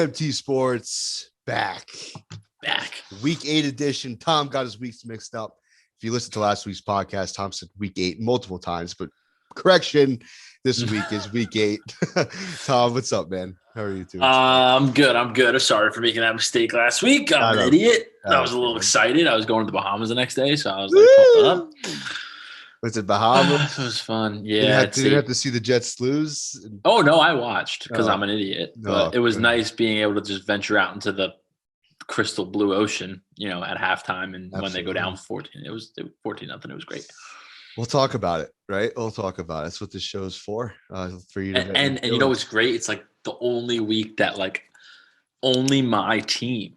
ZMT Sports back. Week 8 edition. Tom got his weeks mixed up. If you listen to last week's podcast, Tom said week 8 multiple times, but correction, this week is week 8. Tom, what's up, man? How are you doing? I'm good. Sorry for making that mistake last week. I'm an idiot. I was a little excited. I was going to the Bahamas the next day, so I was like pumped up. Was it Bahamas? It was fun. Yeah. Did you have to see the Jets lose? Oh, no, I watched because I'm an idiot. But it was nice being able to just venture out into the crystal blue ocean, at halftime. And when they go down 14, it was 14-0. It was great. We'll talk about it, right? We'll talk about it. That's what this show's for you to and you know what's great? It's like the only week that only my team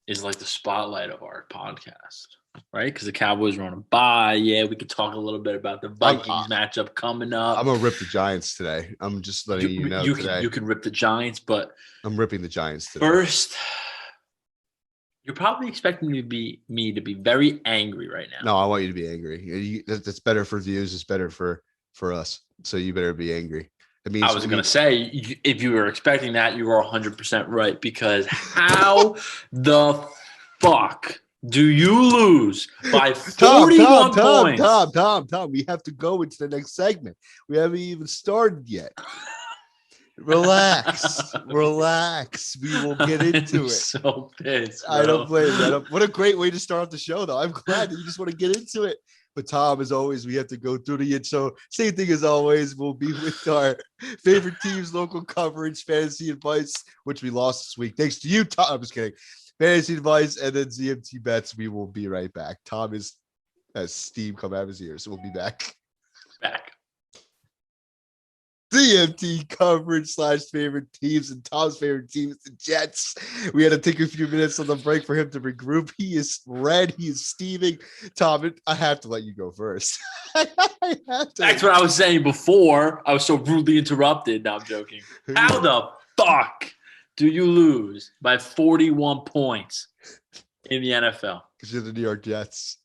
is like the spotlight of our podcast. Right, because the Cowboys are on a bye. Yeah, we could talk a little bit about the Vikings matchup coming up. I'm gonna rip the Giants today. I'm just letting you know today. You can rip the Giants, but I'm ripping the Giants today. First, you're probably expecting me to be very angry right now. No, I want you to be angry. That's better for views. It's better for us. So you better be angry. It means I was gonna say, if you were expecting that, you were 100% right. Because how the fuck do you lose by 41 points? Tom, we have to go into the next segment. We haven't even started yet. Relax. We will get into it. So pissed, bro. I don't blame you. What a great way to start off the show, though. I'm glad that you just want to get into it. But Tom, as always, we have to go through the intro. Same thing as always. We'll be with our favorite teams, local coverage, fantasy advice, which we lost this week. Thanks to you, Tom. I'm just kidding. Fantasy advice and then ZMT bets. We will be right back. Tom has steam come out of his ears, so we'll be back. ZMT coverage / favorite teams, and Tom's favorite team is the Jets. We had to take a few minutes on the break for him to regroup. He is red. He is steaming. Tom, I have to let you go first. That's what I was saying before. I was so rudely interrupted. No, I'm joking. How the fuck do you lose by 41 points in the NFL? Because you're the New York Jets.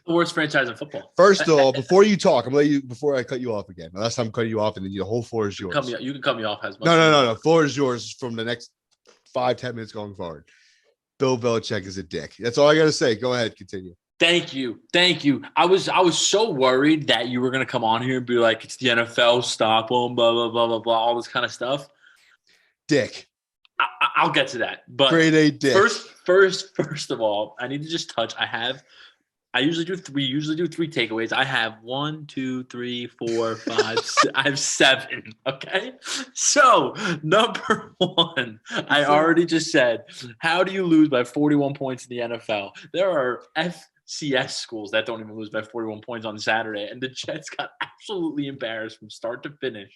The worst franchise in football. First of all, before you talk, I'm going to let you, before I cut you off again. Last time I'm cutting you off, and then the whole floor is yours. You can cut me off as much. No. Floor is yours from the next 5-10 minutes going forward. Bill Belichick is a dick. That's all I got to say. Go ahead. Continue. Thank you. I was so worried that you were going to come on here and be like, it's the NFL, stop them, blah, blah, blah, blah, blah, all this kind of stuff. Dick. I'll get to that. But grade A dick. First of all, I need to just touch. We usually do 3 takeaways. I have 1, 2, 3, 4, 5, 6, I have 7. Okay. So number 1, I already just said, how do you lose by 41 points in the NFL? There are FCS schools that don't even lose by 41 points on Saturday. And the Jets got absolutely embarrassed from start to finish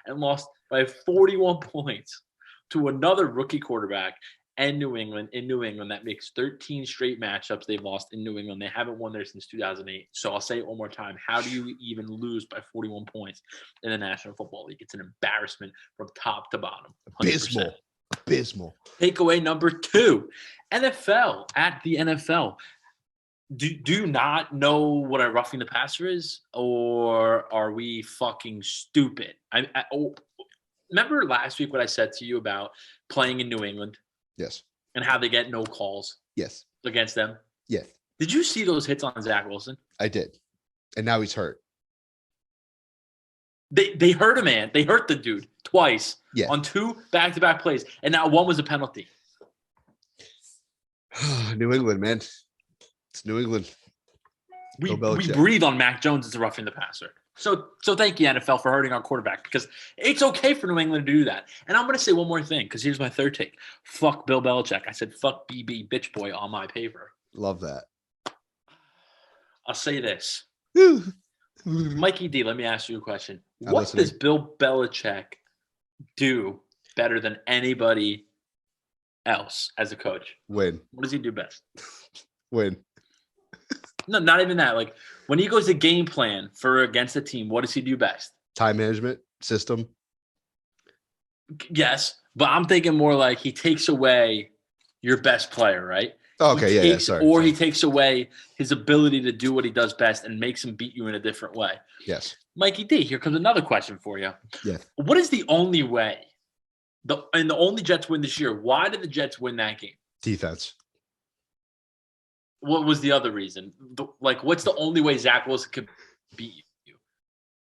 and lost by 41 points to another rookie quarterback and New England. In New England, that makes 13 straight matchups they've lost in New England. They haven't won there since 2008. So I'll say it one more time. How do you even lose by 41 points in the National Football League? It's an embarrassment from top to bottom. 100%. Abysmal. Takeaway number 2, NFL at the NFL. Do you not know what a roughing the passer is, or are we fucking stupid? Remember last week what I said to you about playing in New England? Yes. And how they get no calls? Yes. Against them? Yes. Did you see those hits on Zach Wilson? I did. And now he's hurt. They hurt a man. They hurt the dude twice on 2 back-to-back plays. And now 1 was a penalty. New England, man. It's New England. We breathe on Mac Jones as a roughing the passer. So thank you, NFL, for hurting our quarterback, because it's okay for New England to do that. And I'm going to say one more thing, because here's my third take. Fuck Bill Belichick. I said fuck BB, bitch boy, on my paper. Love that. I'll say this. Mikey D, let me ask you a question. What does Bill Belichick do better than anybody else as a coach? Win. What does he do best? Win. No, not even that. Like, when he goes to game plan for against a team, what does he do best? Time management system. Yes, but I'm thinking more like he takes away your best player, right? Okay, sorry. He takes away his ability to do what he does best and makes him beat you in a different way. Yes. Mikey D, here comes another question for you. Yeah. What is the only way And the only Jets win this year. Why did the Jets win that game? Defense. What was the other reason? What's the only way Zach Wilson could beat you?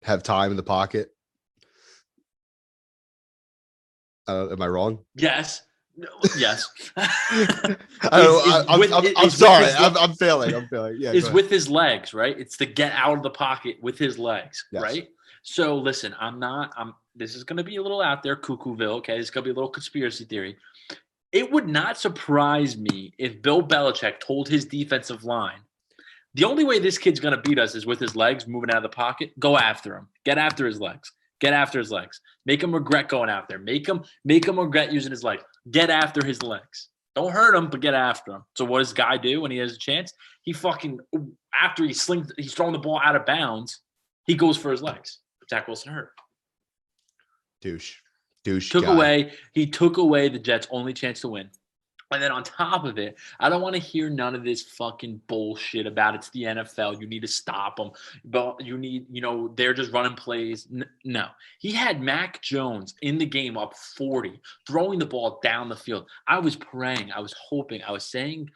Have time in the pocket. Am I wrong? Yes. Yes. I'm sorry. I'm failing. Yeah. It's with his legs, right? It's to get out of the pocket with his legs, Yes. right? So listen, this is going to be a little out there, cuckooville, okay? It's going to be a little conspiracy theory. It would not surprise me if Bill Belichick told his defensive line, the only way this kid's going to beat us is with his legs moving out of the pocket. Go after him. Get after his legs. Get after his legs. Make him regret going out there. Make him regret using his legs. Get after his legs. Don't hurt him, but get after him. So what does Guy do when he has a chance? He fucking, after he's throwing the ball out of bounds, he goes for his legs. Zach Wilson hurt. Douche. He took away the Jets' only chance to win. And then on top of it, I don't want to hear none of this fucking bullshit about it's the NFL. You need to stop them. But they're just running plays. No. He had Mac Jones in the game up 40, throwing the ball down the field. I was praying. I was hoping. I was saying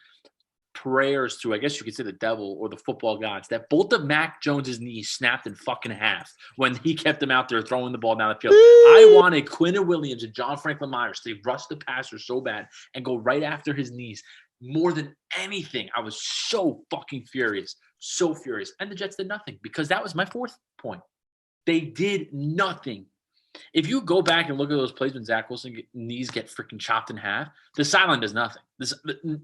prayers to, I guess you could say, the devil or the football gods, that both of Mac Jones's knees snapped in fucking half when he kept them out there throwing the ball down the field. I wanted Quinnen Williams and John Franklin Myers to rush the passer so bad and go right after his knees. More than anything, I was so fucking furious. So furious. And the Jets did nothing, because that was my fourth point. They did nothing. If you go back and look at those plays when Zach Wilson's knees get freaking chopped in half, the sideline does nothing.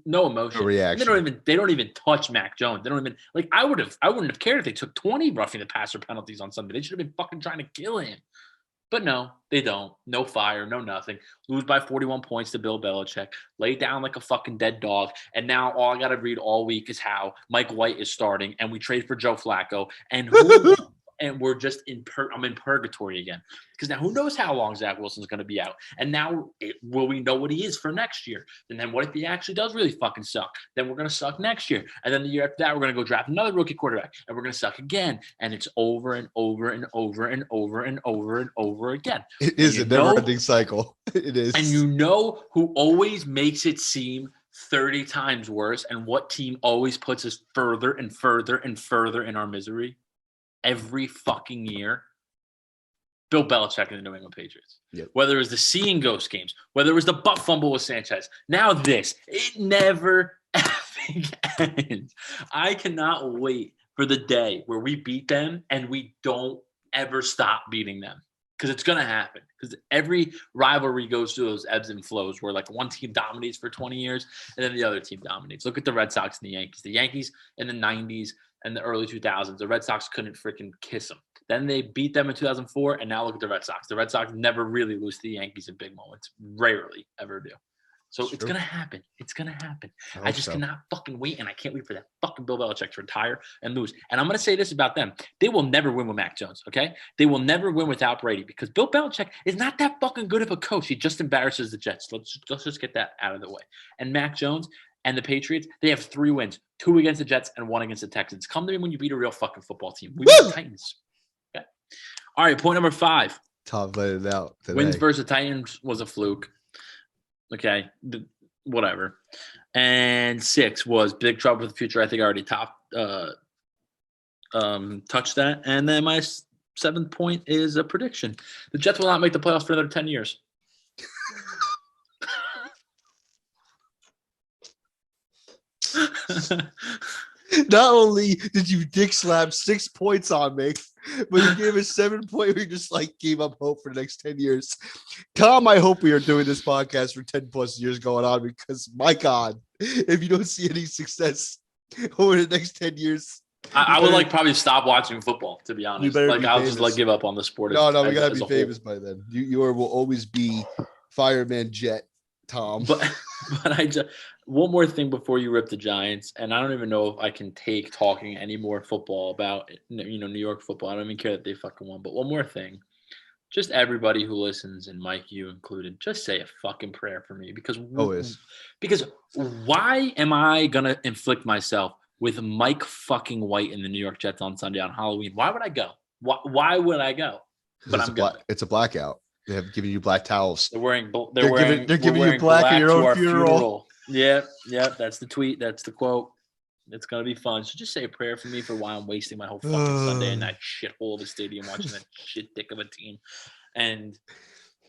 No emotion. No reaction. They don't even touch Mac Jones. They don't even I wouldn't have cared if they took 20 roughing the passer penalties on Sunday. They should have been fucking trying to kill him. But no, they don't. No fire, no nothing. Lose by 41 points to Bill Belichick. Lay down like a fucking dead dog. And now all I got to read all week is how Mike White is starting and we trade for Joe Flacco. And and we're just I'm in purgatory again. Because now who knows how long Zach Wilson's going to be out. And now will we know what he is for next year? And then what if he actually does really fucking suck? Then we're going to suck next year. And then the year after that, we're going to go draft another rookie quarterback. And we're going to suck again. And it's over and over and over and over and over and over again. It is a never-ending cycle. It is. And you know who always makes it seem 30 times worse, and what team always puts us further and further and further in our misery? Every fucking year, Bill Belichick and the New England Patriots. Yep. Whether it was the see and go schemes, whether it was the butt fumble with Sanchez, now this, it never effing ends. I cannot wait for the day where we beat them and we don't ever stop beating them, because it's going to happen. Because every rivalry goes through those ebbs and flows where like one team dominates for 20 years and then the other team dominates. Look at the Red Sox and the Yankees. The Yankees in the 90s and the early 2000s, the Red Sox couldn't freaking kiss them. Then they beat them in 2004, and now look at the Red Sox. The Red Sox never really lose to the Yankees in big moments. Rarely ever do. So it's going to happen. It's going to happen. I just cannot fucking wait, and I can't wait for that fucking Bill Belichick to retire and lose. And I'm going to say this about them. They will never win with Mac Jones, okay? They will never win without Brady, because Bill Belichick is not that fucking good of a coach. He just embarrasses the Jets. Let's just get that out of the way. And Mac Jones and the Patriots, they have 3 wins, 2 against the Jets and 1 against the Texans. Come to me when you beat a real fucking football team. We beat the Titans. Okay. All right, point number 5. Tom laid it out today. Wins versus the Titans was a fluke. Okay, whatever. And 6 was big trouble for the future. I think I already touched that. And then my 7th point is a prediction. The Jets will not make the playoffs for another 10 years. Not only did you dick slap 6 points on me, but you gave a 7 point where you just like gave up hope for the next 10 years. Tom, I hope we are doing this podcast for 10 plus years going on, because my God, if you don't see any success over the next 10 years, I would like probably stop watching football, to be honest. Like I'll just like give up on the sport. No, we gotta be famous by then. You will always be Fireman Jet, Tom. But I just one more thing before you rip the Giants, and I don't even know if I can take talking any more football about New York football. I don't even care that they fucking won. But one more thing, just everybody who listens, and Mike, you included, just say a fucking prayer for me, because why am I gonna inflict myself with Mike fucking White in the New York Jets on Sunday on Halloween? Why would I go? Why would I go? But it's a blackout. They have given you black towels. They're giving you black at your to own our funeral. Yep. That's the tweet. That's the quote. It's gonna be fun. So just say a prayer for me for why I'm wasting my whole fucking Sunday in that shithole of a stadium watching that shit dick of a team. And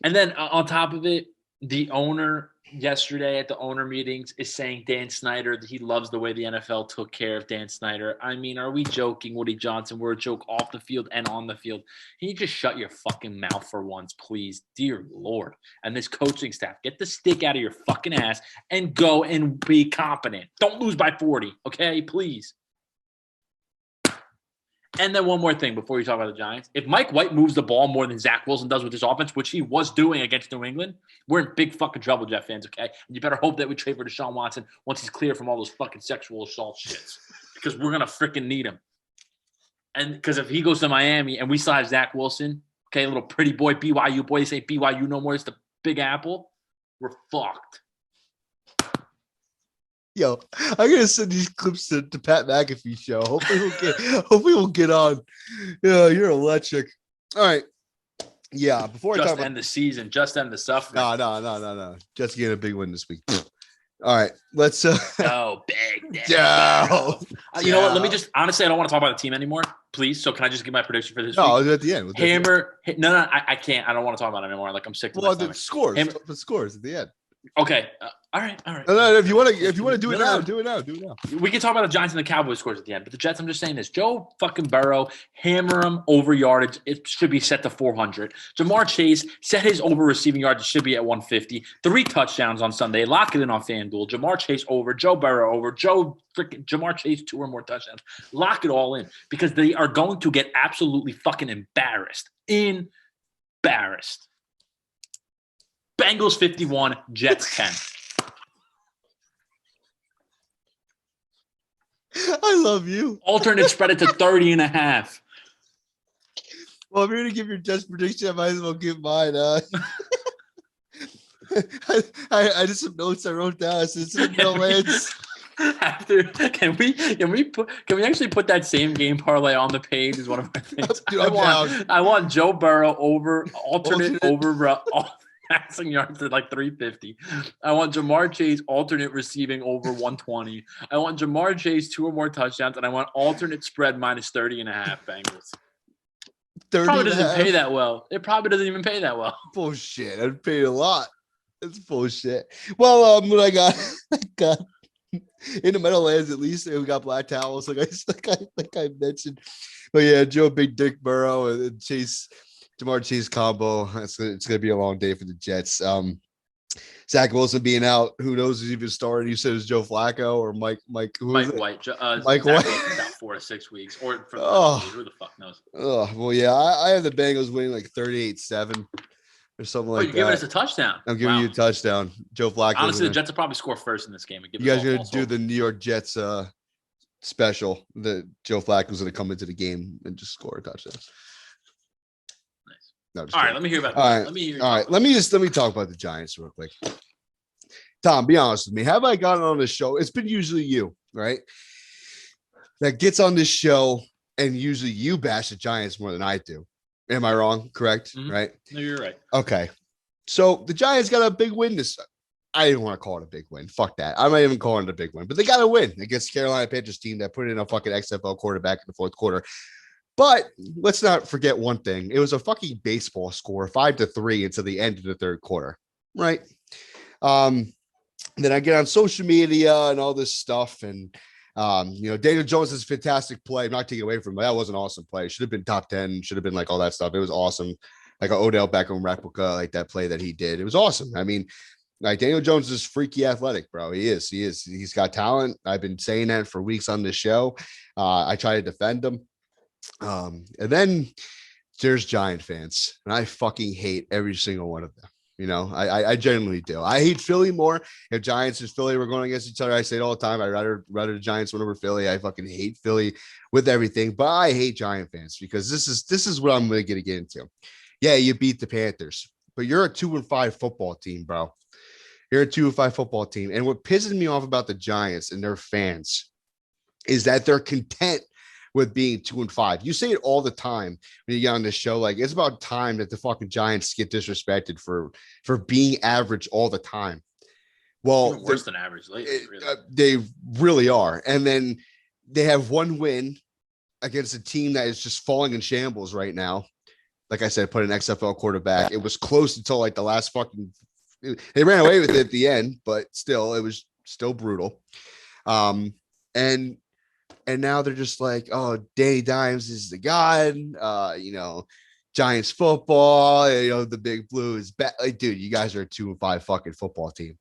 then on top of it, the owner yesterday at the owner meetings is saying Dan Snyder, that he loves the way the NFL took care of Dan Snyder. I mean, are we joking, Woody Johnson? We're a joke off the field and on the field. Can you just shut your fucking mouth for once, please? Dear Lord. And this coaching staff, get the stick out of your fucking ass and go and be competent. Don't lose by 40, okay? Please. And then one more thing before you talk about the Giants. If Mike White moves the ball more than Zach Wilson does with his offense, which he was doing against New England, we're in big fucking trouble, Jet fans, okay? And you better hope that we trade for Deshaun Watson once he's clear from all those fucking sexual assault shits. Because we're going to freaking need him. And because if he goes to Miami and we still have Zach Wilson, okay, little pretty boy, BYU boy, they say BYU no more, it's the Big Apple, we're fucked. Yo, I'm gonna send these clips to Pat McAfee show. Hopefully we'll get on. Yeah, you're electric. All right. Yeah, before I talk about end the season, just end the suffering. No. Just getting a big win this week. All right, let's go big. No. You know what? Let me just honestly, I don't want to talk about the team anymore, please. So can I just give my prediction for this week? No, at the end. No, I can't. I don't want to talk about it anymore. Like I'm sick of the scores. The scores at the end. Okay. All right. No, if you want to do it now, do it now. We can talk about the Giants and the Cowboys scores at the end, but the Jets, I'm just saying this. Joe fucking Burrow, hammer him over yardage. It should be set to 400. Jamar Chase set his over receiving yards. It should be at 150. 3 touchdowns on Sunday. Lock it in on FanDuel. Jamar Chase over. Joe Burrow over. Jamar Chase 2 or more touchdowns. Lock it all in because they are going to get absolutely fucking embarrassed. Embarrassed. Bengals 51, Jets 10. I love you. Alternate spread it to 30.5. Well, if you're going to give your Jets prediction, I might as well give mine. I just some notes I wrote down. I said, can we actually put that same game parlay on the page as one of my things? Dude, I want Joe Burrow over alternate over passing yards at like 350. I want Jamar Chase alternate receiving over 120. I want Jamar Chase 2 or more touchdowns, and I want alternate spread minus 30.5 Bengals. 30 probably doesn't pay that well. It probably doesn't even pay that well. Bullshit. I'd pay a lot. It's bullshit. Well, what I got in the Meadowlands, at least we got black towels, like I mentioned. But yeah, Joe Big Dick Burrow and Jamar Chase combo. It's gonna be a long day for the Jets. Zach Wilson being out, who knows who's even starting? You said it was Joe Flacco or Mike White. Mike White about 4 to 6 weeks, or for who the fuck knows? Well, yeah, I have the Bengals winning like 38-7 or something like that. You're giving us a touchdown. I'm giving you a touchdown. Joe Flacco. Honestly, the Jets will probably score first in this game. You guys are gonna do the New York Jets special. The Joe Flacco's gonna come into the game and just score a touchdown. No, all right, let me hear about that. Let me talk about the Giants real quick. Tom, be honest with me. Have I gotten on this show? It's been usually you, right? That gets on this show, and usually you bash the Giants more than I do. Am I wrong? Correct? Mm-hmm. Right? No, you're right. Okay. So the Giants got a big win I didn't want to call it a big win. Fuck that. I'm not even calling it a big win. But they got a win against Carolina Panthers team that put in a fucking XFL quarterback in the fourth quarter. But let's not forget one thing. It was a fucking baseball score, 5-3 until the end of the third quarter, right? Then I get on social media and all this stuff, and Daniel Jones' fantastic play. I'm not taking away from him. That was an awesome play. Should have been top 10. Should have been like all that stuff. It was awesome, like an Odell Beckham replica, like that play that he did. It was awesome. I mean, like Daniel Jones is freaky athletic, bro. He is. He's got talent. I've been saying that for weeks on this show. I try to defend him. And then there's Giant fans, and I fucking hate every single one of them. I genuinely do. I hate Philly more. If Giants and Philly were going against each other, I say it all the time. I'd rather the Giants win over Philly. I fucking hate Philly with everything, but I hate Giant fans because this is what I'm going to get into. Yeah, you beat the Panthers, but you're a 2-5 football team, bro. You're a 2-5 football team. And what pisses me off about the Giants and their fans is that they're content with being 2-5. You say it all the time when you get on this show. Like, it's about time that the fucking Giants get disrespected for being average all the time. Well, even worse than average lately, really. They really are. And then they have one win against a team that is just falling in shambles right now. Like I said, put an XFL quarterback. It was close until like the last fucking. They ran away with it at the end, but still, it was still brutal. And now they're just like, oh, Danny Dimes is the god. Giants football. The Big Blue is bad. Like, dude, you guys are a 2-5 fucking football team,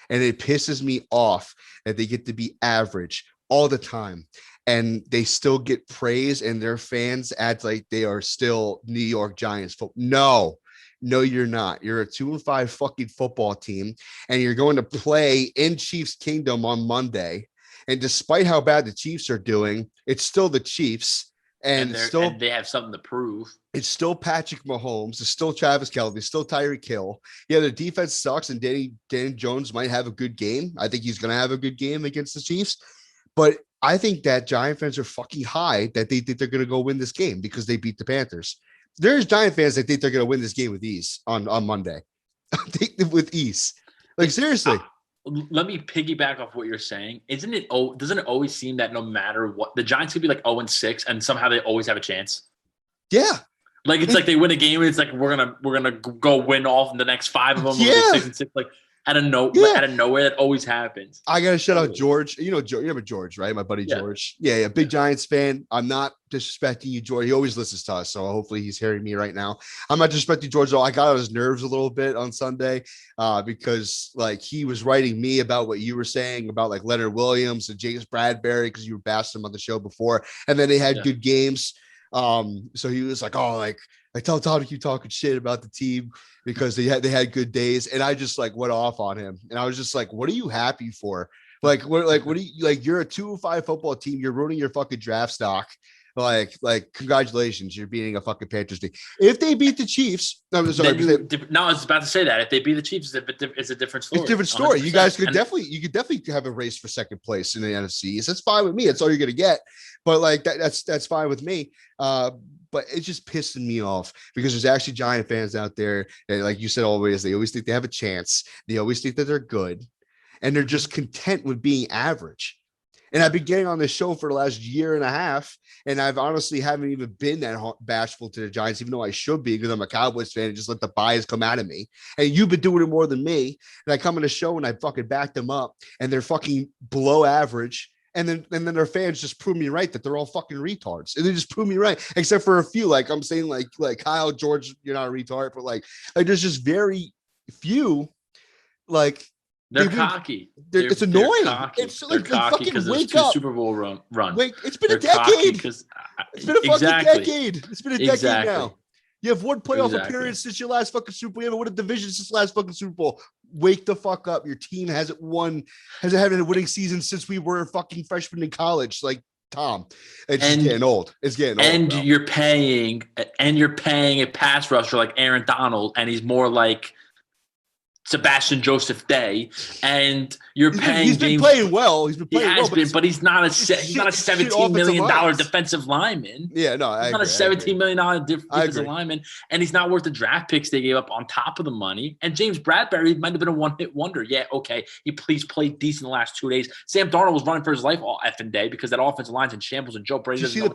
and it pisses me off that they get to be average all the time, and they still get praise, and their fans act like they are still New York Giants football. No, you're not. You're a 2-5 fucking football team, and you're going to play in Chiefs Kingdom on Monday. And despite how bad the Chiefs are doing, it's still the Chiefs. And they have something to prove. It's still Patrick Mahomes. It's still Travis Kelce. It's still Tyreek Hill. Yeah, the defense sucks, and Danny Jones might have a good game. I think he's going to have a good game against the Chiefs. But I think that Giant fans are fucking high that they think they're going to go win this game because they beat the Panthers. There's Giant fans that think they're going to win this game with ease on Monday. With ease. Like, seriously. Let me piggyback off what you're saying. Doesn't it always seem that no matter what, the Giants could be like 0-6 and somehow they always have a chance? Yeah. Like, it's like they win a game and it's like we're gonna go win all the next 5 of them. Yeah. 6-6. Like out of nowhere, that always happens. I gotta shout out George. You remember George, right? My buddy George. Yeah, big Giants fan. I'm not disrespecting you, George. He always listens to us, so hopefully he's hearing me right now. I'm not disrespecting George at all. I got on his nerves a little bit on Sunday because like he was writing me about what you were saying about like Leonard Williams and James Bradbury because you were bashing him on the show before, and then they had good games. So he was like, oh, like I tell Tom to keep talking shit about the team because they had good days, and I just like went off on him, and I was just like, what are you happy for? What do you like? You're a 2-5 football team. You're ruining your fucking draft stock. Like congratulations, you're beating a fucking Panthers team. If they beat the Chiefs, I was about to say that if they beat the Chiefs, it's a different story. It's a different story. You guys could definitely have a race for second place in the NFC. That's fine with me. That's all you're gonna get. But like that's fine with me. But it's just pissing me off because there's actually Giant fans out there that, like you said, they always think they have a chance. They always think that they're good, and they're just content with being average. And I've been getting on this show for the last year and a half, and I've honestly haven't even been that bashful to the Giants, even though I should be because I'm a Cowboys fan and just let the bias come out of me. And you've been doing it more than me. And I come on the show and I fucking back them up, and they're fucking below average. And then their fans just prove me right that they're all fucking retards. And they just prove me right, except for a few. Like I'm saying, like Kyle, George, you're not a retard, but like there's just very few. Like they're cocky. It's annoying. It's like cocky because it's a Super Bowl run. Wait, it's been a decade. It's been a fucking decade. It's been a decade now. You have one playoff appearance since your last fucking Super Bowl. You haven't won a division since last fucking Super Bowl. Wake the fuck up. Your team hasn't had a winning season since we were fucking freshmen in college. Like, Tom, it's getting old. It's getting old. And you're paying a pass rusher like Aaron Donald, and he's more like Sebastian Joseph Day, and you're paying. He's been playing well. But he's not a $17 million defensive lineman. Yeah, no, he's not a $17 million defensive lineman, and he's not worth the draft picks they gave up on top of the money. And James Bradbury might have been a one-hit wonder. Yeah, okay, he's played decent the last 2 days. Sam Darnold was running for his life all effing day because that offensive line's in shambles, and Joe Brady. You see the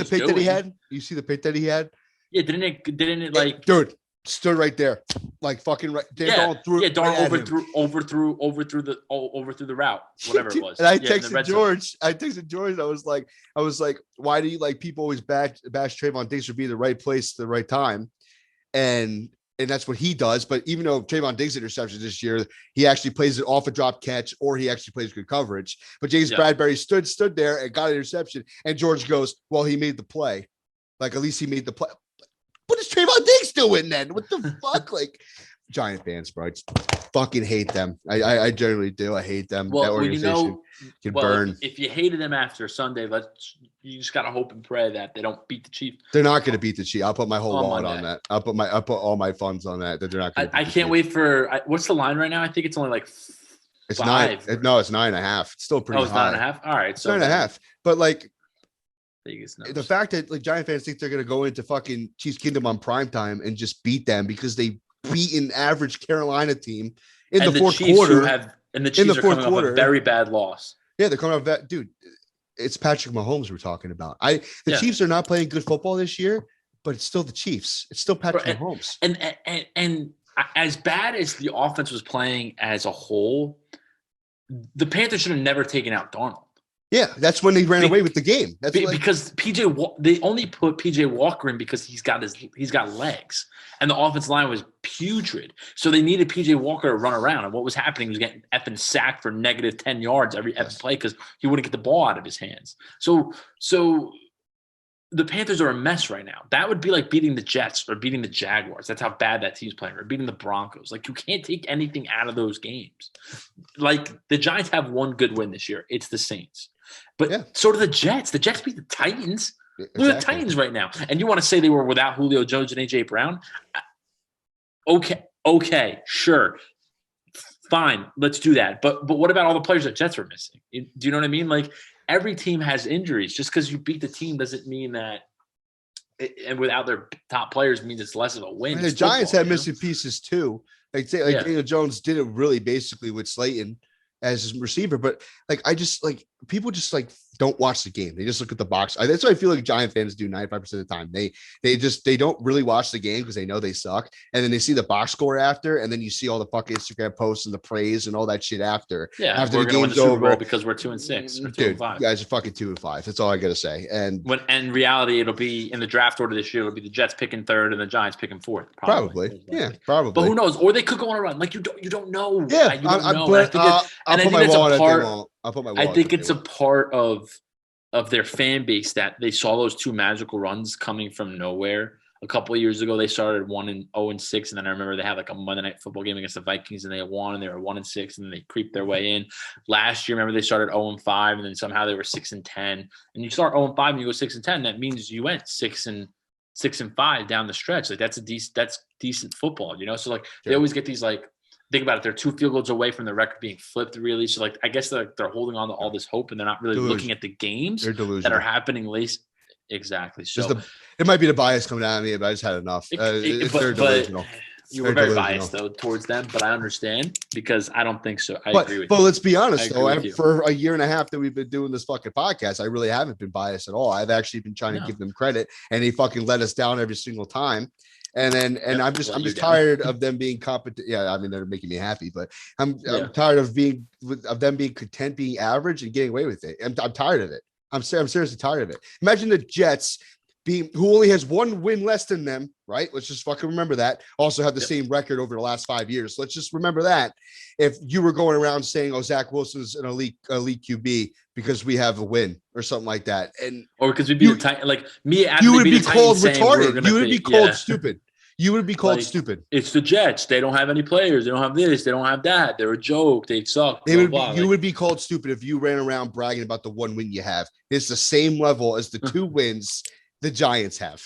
pick that he had? You see the pick that he had? Yeah, didn't it like, dude? Stood right there, like fucking right. Darnold overthrew the route, whatever it was. And I texted George. I was like, why do you like people always bash Trayvon Diggs for being the right place at the right time, and that's what he does. But even though Trayvon Diggs interceptions this year, he actually plays it off a drop catch or he actually plays good coverage. But James Bradbury stood there and got an interception, and George goes, "Well, he made the play. Like at least he made the play." What is Trayvon Diggs doing then? What the fuck? Like, Giant fans, bro. I just fucking hate them. I generally do. I hate them. Well, that organization can burn. If you hated them after Sunday, you just gotta hope and pray that they don't beat the Chiefs. They're not going to beat the Chiefs. I'll put my whole wallet on that. I'll put all my funds on that. That they're not going to. I can't wait for what's the line right now? I think it's only like it's 5. No, it's 9.5. It's still pretty high. It's 9.5. All right, it's 9.5. But like, Vegas knows. The fact that like Giant fans think they're going to go into fucking Chiefs Kingdom on primetime and just beat them because they beat an average Carolina team in the fourth quarter. And the Chiefs are coming off a very bad loss. Yeah, they're coming off that. Dude, it's Patrick Mahomes we're talking about. The Chiefs are not playing good football this year, but it's still the Chiefs. It's still Patrick Mahomes. And as bad as the offense was playing as a whole, the Panthers should have never taken out Darnold. Yeah, that's when they ran away with the game. Because they only put PJ Walker in because he's got legs, and the offensive line was putrid. So they needed PJ Walker to run around, and what was happening was getting effing sacked for negative 10 yards every play because he wouldn't get the ball out of his hands. So the Panthers are a mess right now. That would be like beating the Jets or beating the Jaguars. That's how bad that team's playing. Or beating the Broncos. Like, you can't take anything out of those games. Like, the Giants have one good win this year. It's the Saints. But so do the Jets. The Jets beat the Titans. Exactly. They're the Titans right now. And you want to say they were without Julio Jones and A.J. Brown? Okay, sure. Fine, let's do that. But what about all the players that Jets were missing? Do you know what I mean? Like, every team has injuries. Just because you beat the team doesn't mean that and without their top players means it's less of a win. The Giants had missing pieces too. Daniel Jones did it really basically with Slayton as his receiver, but people just don't watch the game. They just look at the box. That's what I feel like Giant fans do 95% of the time. They don't really watch the game because they know they suck, and then they see the box score after, and then you see all the fucking Instagram posts and the praise and all that shit after. Yeah, after we're the game's win the Super over Bowl because we're 2-6. Or 2-5. Dude, you guys are fucking 2-5. That's all I gotta say. And when in reality, it'll be in the draft order this year. It'll be the Jets picking third and the Giants picking fourth. Probably. Yeah, probably. But who knows? Or they could go on a run. Like you don't know. Yeah, you don't know. I think it's a part of their fan base that they saw those two magical runs coming from nowhere. A couple of years ago, they started 1-0-6, and then I remember they had like a Monday Night Football game against the Vikings, and they won, and they were 1-6, and then they creeped their way in. Last year, remember they started 0-5, and then somehow they were 6-10. And you start 0-5 and you go 6-10, that means you went 6-5 down the stretch. Like that's decent football, you know. So like they always get these like. Think about it. They're 2 field goals away from the record being flipped, really. So, like, I guess they're holding on to all this hope, and they're not really looking at the games that are happening late. Exactly. So it might be the bias coming out of me, but I just had enough. They're delusional. You were very biased, though, towards them, but I understand because I don't think so. I agree with you. But let's be honest, though. For a year and a half that we've been doing this fucking podcast, I really haven't been biased at all. I've actually been trying to give them credit, and they fucking let us down every single time. And I'm just tired of them being competent. Yeah, I mean they're making me happy, but I'm tired of them being content, being average, and getting away with it. I'm tired of it. I'm seriously tired of it. Imagine the Jets who only has one win less than them, right? Let's just fucking remember that. Also have the same record over the last 5 years. Let's just remember that. If you were going around saying, "Oh, Zach Wilson's an elite QB because we have a win" or something like that, or because we beat the Titans, like me, you would be called retarded. You would be called stupid. You would be called stupid. It's the Jets. They don't have any players. They don't have this. They don't have that. They're a joke. They suck. You would be called stupid if you ran around bragging about the one win you have. It's the same level as the 2 wins the Giants have.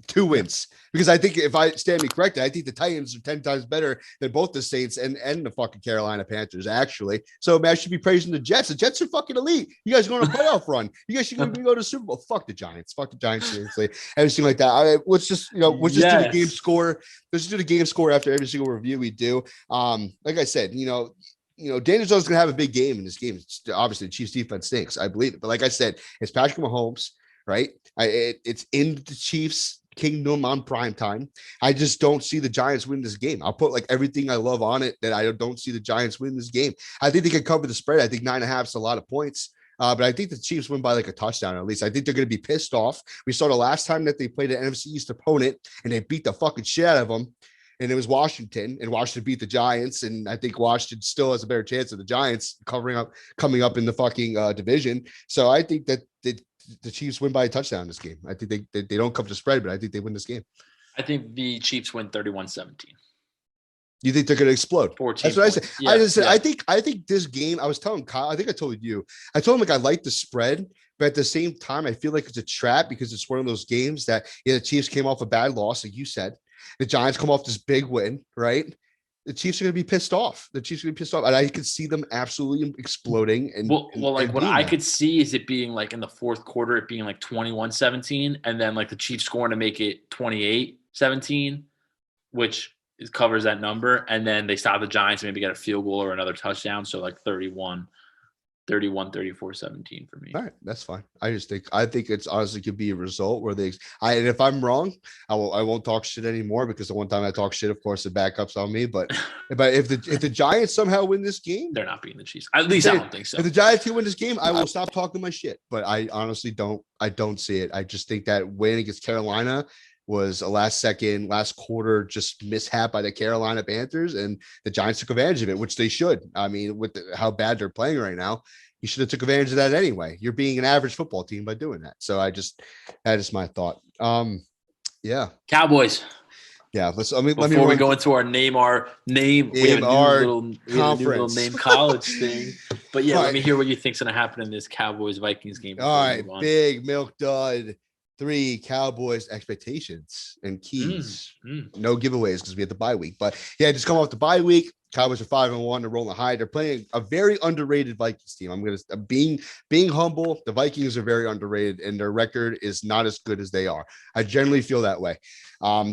2 wins. Because I think if I stand me corrected, I think the Titans are 10 times better than both the Saints and the fucking Carolina Panthers, actually. So I should be praising the Jets. The Jets are fucking elite. You guys are going on a playoff run. You guys should go to the Super Bowl. Fuck the Giants. Fuck the Giants, seriously. Everything like that. Let's just do the game score. Let's just do the game score after every single review we do. Like I said, Daniel Jones is going to have a big game in this game. Obviously, the Chiefs defense stinks. I believe it. But like I said, it's Patrick Mahomes, right? It's in the Chiefs Kingdom on primetime. I just don't see the Giants win this game. I'll put like everything I love on it that I don't see the Giants win this game. I think they can cover the spread. I think 9.5 is a lot of points. But I think the Chiefs win by like a touchdown at least. I think they're going to be pissed off. We saw the last time that they played an NFC East opponent and they beat the fucking shit out of them. And it was Washington, and Washington beat the Giants. And I think Washington still has a better chance of the Giants coming up in the fucking division. So I think that the Chiefs win by a touchdown in this game. I think they don't cover the spread, but I think they win this game. I think the Chiefs win 31-17. You think they're going to explode? 14 That's what points. I said. I think this game. I was telling Kyle. I think I told you. I told him like I like the spread, but at the same time, I feel like it's a trap because it's one of those games that the Chiefs came off a bad loss, like you said. The Giants come off this big win, right? the Chiefs are going to be pissed off. The Chiefs are going to be pissed off, and I could see them absolutely exploding. And like and what being I that. could see is it being like in the fourth quarter, it being like 21-17, and then like the Chiefs scoring to make it 28-17, which covers that number, and then they stop the Giants and maybe get a field goal or another touchdown. So like 34-17 for me. All right, that's fine. I think it's honestly could be a result where and if I'm wrong, I won't talk shit anymore, because the one time I talk shit, of course, the backup's on me. But if the Giants somehow win this game, they're not beating the Chiefs. At least I don't think so. If the Giants can win this game, I will stop talking my shit. But I honestly don't see it. I just think that win against Carolina was a last quarter just mishap by the Carolina Panthers, and the Giants took advantage of it, which they should. I mean, with how bad they're playing right now, you should have took advantage of that anyway. You're being an average football team by doing that. So that is my thought. Yeah. Cowboys. Yeah. Before we go into our name, we have a new little name college thing. But yeah, let me hear what you think's going to happen in this Cowboys Vikings game. All right. Big milk dud. 3 Cowboys expectations and keys. No giveaways because we had the bye week. But yeah, just come off the bye week. Cowboys are 5-1. They're rolling high. They're playing a very underrated Vikings team. I'm being humble. The Vikings are very underrated, and their record is not as good as they are. I generally feel that way.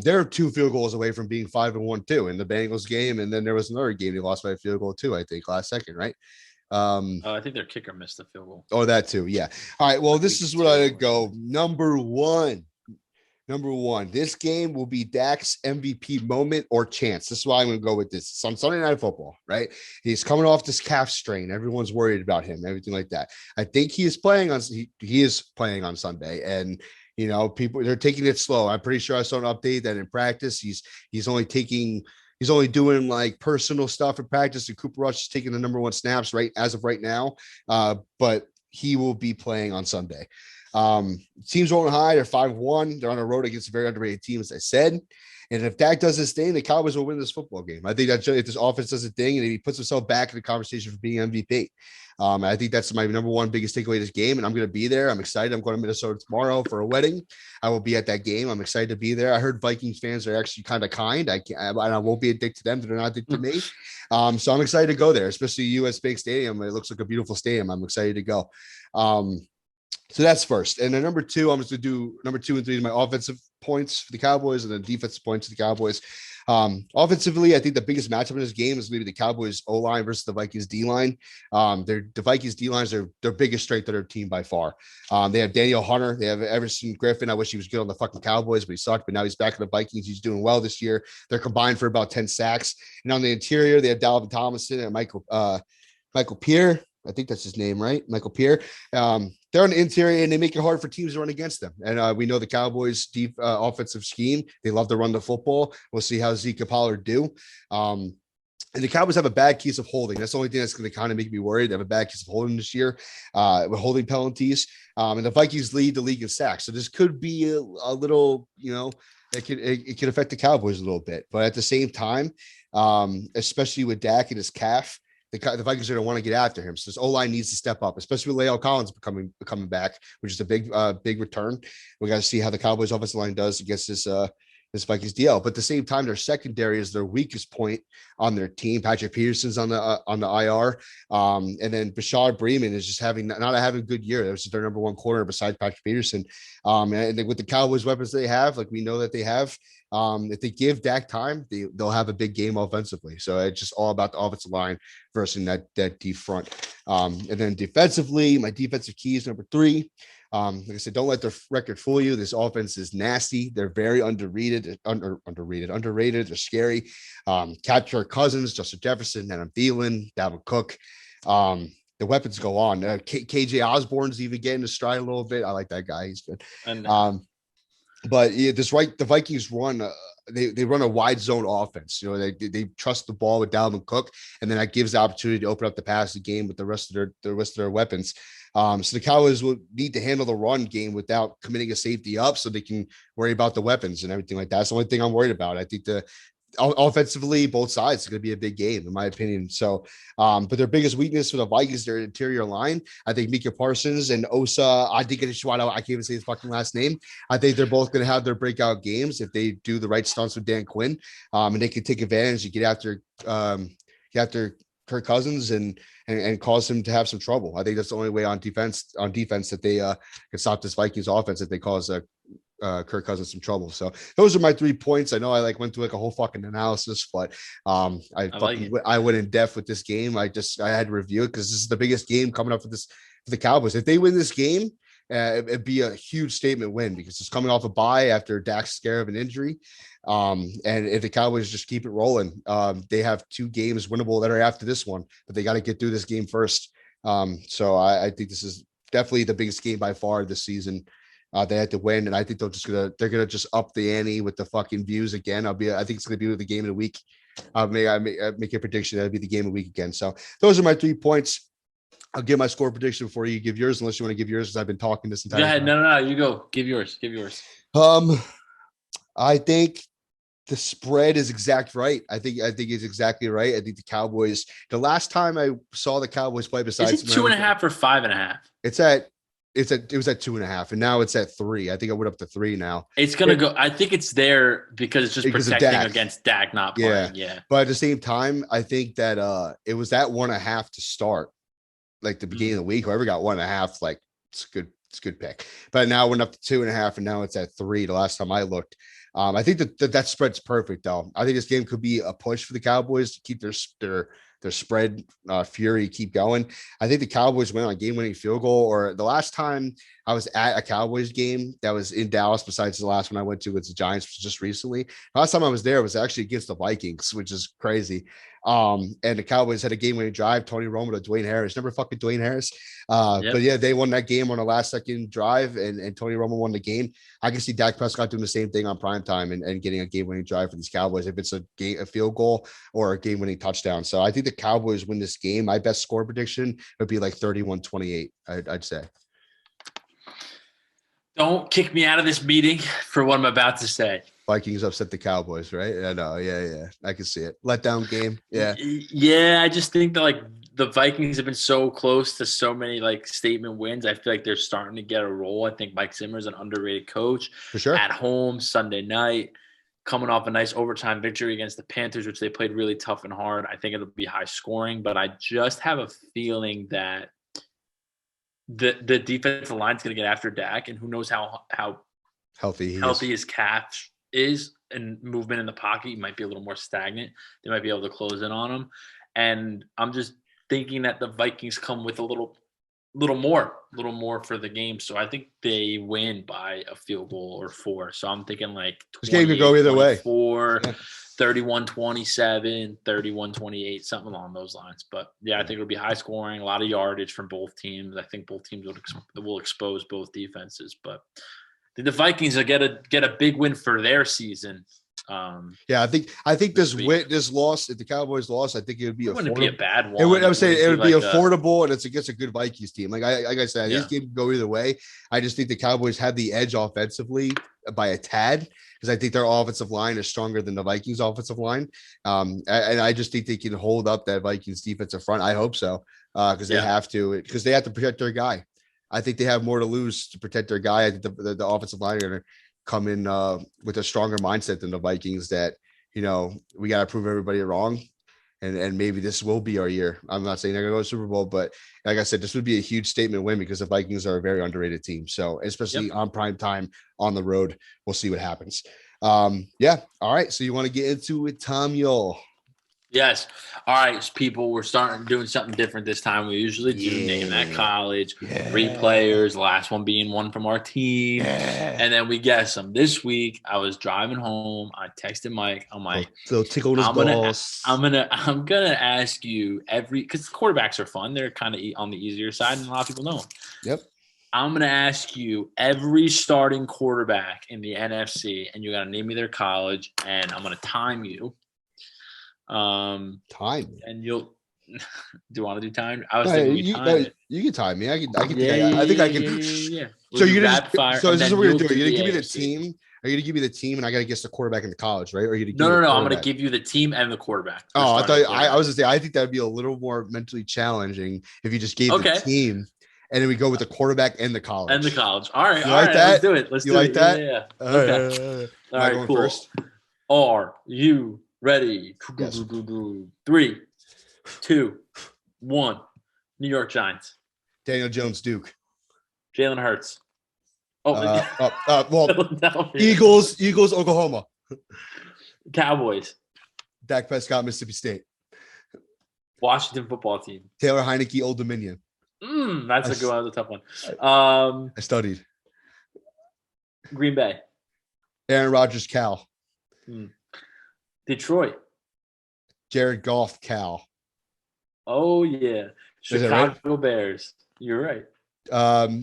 They're 2 field goals away from being 5-1 too in the Bengals game, and then there was another game they lost by a field goal too. I think last second, right? I think their kicker missed the field goal. Oh, that too. Yeah. All right. Well, this is what I go. Number one. This game will be Dak's MVP moment or chance. This is why I'm going to go with this. It's on Sunday Night Football, right? He's coming off this calf strain. Everyone's worried about him, everything like that. I think he is playing on Sunday, and people, they're taking it slow. I'm pretty sure I saw an update that in practice he's only doing like personal stuff in practice, and Cooper Rush is taking the number 1 snaps as of right now. But he will be playing on Sunday. Teams rolling high. They're 5-1. They're on the road against a very underrated team, as I said. And if Dak does his thing, the Cowboys will win this football game. I think that if this offense does a thing and he puts himself back in the conversation for being MVP, I think that's my number 1 biggest takeaway of this game. And I'm going to be there. I'm excited. I'm going to Minnesota tomorrow for a wedding. I will be at that game. I'm excited to be there. I heard Vikings fans are actually kind of kind. I won't be a dick to them. They're not a dick to me. So I'm excited to go there, especially US Bank Stadium. It looks like a beautiful stadium. I'm excited to go. So that's first. And then number 2, I'm just going to do number 2 and 3 is my offensive points for the Cowboys and then defensive points for the Cowboys. Offensively, I think the biggest matchup in this game is maybe the Cowboys O-line versus the Vikings D-line. The Vikings D-line is their biggest strength of their team by far. They have Daniel Hunter. They have Everson Griffin. I wish he was good on the fucking Cowboys, but he sucked. But now he's back in the Vikings. He's doing well this year. They're combined for about 10 sacks. And on the interior, they have Dalvin Tomlinson and Michael Pierre. I think that's his name, right? Michael Pierre. They're on the interior, and they make it hard for teams to run against them. And we know the Cowboys' deep offensive scheme. They love to run the football. We'll see how Zeke and Pollard do. And the Cowboys have a bad case of holding. That's the only thing that's going to kind of make me worried. They have a bad case of holding this year with holding penalties. And the Vikings lead the league in sacks. So this could be a little, it could affect the Cowboys a little bit. But at the same time, especially with Dak and his calf, the Vikings are going to want to get after him. So this O-line needs to step up, especially with La'el Collins coming back, which is a big return. We got to see how the Cowboys offensive line does against this Vikings DL. But at the same time, their secondary is their weakest point on their team. Patrick Peterson's on the IR. And then Bashard Breeman is just not having a good year. That was their number 1 corner besides Patrick Peterson. And with the Cowboys weapons they have, like we know that they have, if they give Dak time, they'll have a big game offensively. So it's just all about the offensive line versus that deep front. And then defensively, my defensive keys, number 3. Like I said, don't let their record fool you. This offense is nasty. They're very underrated. They're scary. Capture Cousins, Justin Jefferson, Adam Thielen, Dalvin Cook. The weapons go on. KJ Osborne's even getting to stride a little bit. I like that guy. He's good. But yeah, the Vikings run. They run a wide zone offense. They trust the ball with Dalvin Cook, and then that gives the opportunity to open up the passing game with the rest of their weapons. So the Cowboys will need to handle the run game without committing a safety up, so they can worry about the weapons and everything like that. That's the only thing I'm worried about. I think offensively, both sides, it's going to be a big game, in my opinion. So, but their biggest weakness for the Vikings, their interior line. I think Micah Parsons and Osa, I can't even say his fucking last name. I think they're both going to have their breakout games if they do the right stunts with Dan Quinn, and they can take advantage and get after Kirk Cousins and cause him to have some trouble. I think that's the only way on defense that they can stop this Vikings offense, if they cause Kirk Cousins some trouble. So those are my 3 points. I know I went through a whole fucking analysis, but I went in depth with this game. I had to review it because this is the biggest game coming up for the Cowboys. If they win this game, it'd be a huge statement win because it's coming off a bye after Dak's scare of an injury. And if the Cowboys just keep it rolling, they have 2 games winnable that are after this one, but they got to get through this game first. So I think this is definitely the biggest game by far this season. They had to win, and I think they're gonna just up the ante with the fucking views again. I think it's gonna be the game of the week. I make a prediction that'll be the game of the week again. So those are my 3 points. I'll give my score prediction before you give yours, unless you want to give yours, because I've been talking this entire time. No, you go. Give yours. I think the spread is exact right. I think it's exactly right. I think the Cowboys. The last time I saw the Cowboys play, besides, is it 2.5 or 5.5? It was at 2.5, and now it's at 3. I think I went up to 3 now. It's gonna go. I think it's there because it's just protecting against Dak not playing. Yeah. But at the same time, I think that it was at 1.5 to start, like the beginning of the week. Whoever got 1.5, like it's a good pick. But now it went up to 2.5, and now it's at 3. The last time I looked, I think that spread's perfect though. I think this game could be a push for the Cowboys to keep their spread fury keep going. I think the Cowboys win on a game-winning field goal. Or the last time I was at a Cowboys game that was in Dallas, besides the last one I went to with the Giants just recently, last time I was there was actually against the Vikings, which is crazy. And the Cowboys had a game-winning drive, Tony Romo to Dwayne Harris. Remember fucking Dwayne Harris? Yep. But yeah, they won that game on a last-second drive, and Tony Romo won the game. I can see Dak Prescott doing the same thing on primetime and getting a game-winning drive for these Cowboys if it's a field goal or a game-winning touchdown. So I think the Cowboys win this game. My best score prediction would be like 31-28, I'd say. Don't kick me out of this meeting for what I'm about to say. Vikings upset the Cowboys, right? I know. Yeah. I can see it. Letdown game. Yeah. Yeah, I just think that like the Vikings have been so close to so many like statement wins. I feel like they're starting to get a roll. I think Mike Zimmer is an underrated coach. For sure. At home, Sunday night, coming off a nice overtime victory against the Panthers, which they played really tough and hard. I think it'll be high scoring, but I just have a feeling that the defensive line is going to get after Dak, and who knows how healthy his calf is, and movement in the pocket. He might be a little more stagnant. They might be able to close in on him. And I'm just thinking that the Vikings come with a little more for the game. So I think they win by a field goal or 4. So I'm thinking like this game could go either way. 31-27, 31-28, something along those lines. But yeah, I think it'll be high scoring, a lot of yardage from both teams. I think both teams will expose both defenses. But I think the Vikings will get a big win for their season. I think this loss, if the Cowboys lost, I think it would be wouldn't be a bad one. It would be affordable, and it's against a good Vikings team. Like I said, this game can go either way. I just think the Cowboys have the edge offensively by a tad, because I think their offensive line is stronger than the Vikings offensive line. And I just think they can hold up that Vikings defensive front. I hope so, because they have to protect their guy. I think they have more to lose to protect their guy. I think the offensive line are going to come in with a stronger mindset than the Vikings, that, we got to prove everybody wrong. And maybe this will be our year. I'm not saying they're going to go to the Super Bowl, but like I said, this would be a huge statement win because the Vikings are a very underrated team. So especially on prime time on the road, we'll see what happens. All right. So you want to get into it, Tom Yule? Yes. All right, people, we're starting doing something different this time. We usually do name that college, 3 players, the last one being one from our team, and then we guess them. This week, I was driving home. I texted Mike. I'm like, so tickle his balls. I'm gonna ask you because quarterbacks are fun. They're kind of on the easier side, and a lot of people know them. Yep. I'm gonna ask you every starting quarterback in the NFC, and you gotta name me their college, and I'm gonna time you. Time, and you'll do you want to do time? I was thinking you can time me. I think I can. Yeah. So you're gonna fire. So this is what we're gonna do. You're gonna give me the team. Are you gonna give me the team and I gotta guess the quarterback in the college, right? Or are you gonna give No. me the I'm going to quarterback? give you the team and the quarterback. Oh, I thought I was gonna say I think that'd be a little more mentally challenging if you just gave the team and then we go with the quarterback and the college. And the college. All right. You like that? Let's do it. Let's you do like it. that? Yeah. All Okay. All right, going cool. first. Are you ready? Yes. 3, 2, 1. New York Giants. Daniel Jones, Duke. Jalen Hurts. Well, Eagles, Oklahoma. Cowboys. Dak Prescott, Mississippi State. Washington football team. Taylor Heineke, Old Dominion. That's a good one. That's a tough one. I studied. Green Bay. Aaron Rodgers, Cal. Detroit. Jared Goff, Cal. Oh, yeah. Chicago right? Bears. You're right.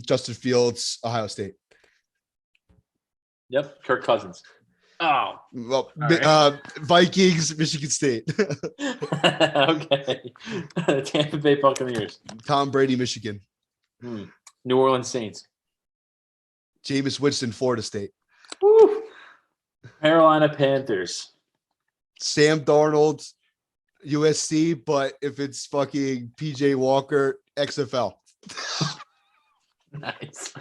Justin Fields, Ohio State. Yep. Kirk Cousins. Oh. Well, right. Vikings, Michigan State. Okay. Tampa Bay Buccaneers. Tom Brady, Michigan. New Orleans Saints. Jameis Winston, Florida State. Woo. Carolina Panthers. Sam Darnold, USC, but if it's fucking PJ Walker, XFL. Nice.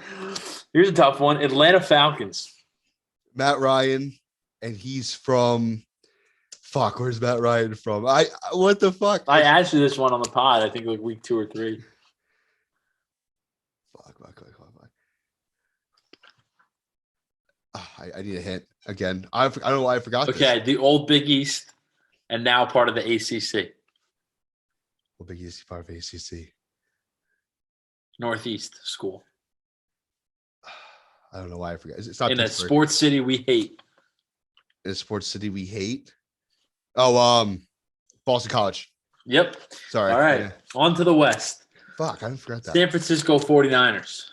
Here's a tough one. Atlanta Falcons. Matt Ryan, and he's from where's Matt Ryan from? What the fuck? I asked you this one on the pod, I think like week 2 or 3. Fuck. I need a hint again. I don't know why I forgot. Okay, the old Big East, and now part of the ACC. Well, Big East part of ACC. Northeast school. I don't know why I forgot. It's not in Pittsburgh. A sports city we hate. In a sports city we hate. Oh, Boston College. Yep. Sorry. All right. Yeah. On to the West. Fuck, I forgot that. San Francisco 49ers.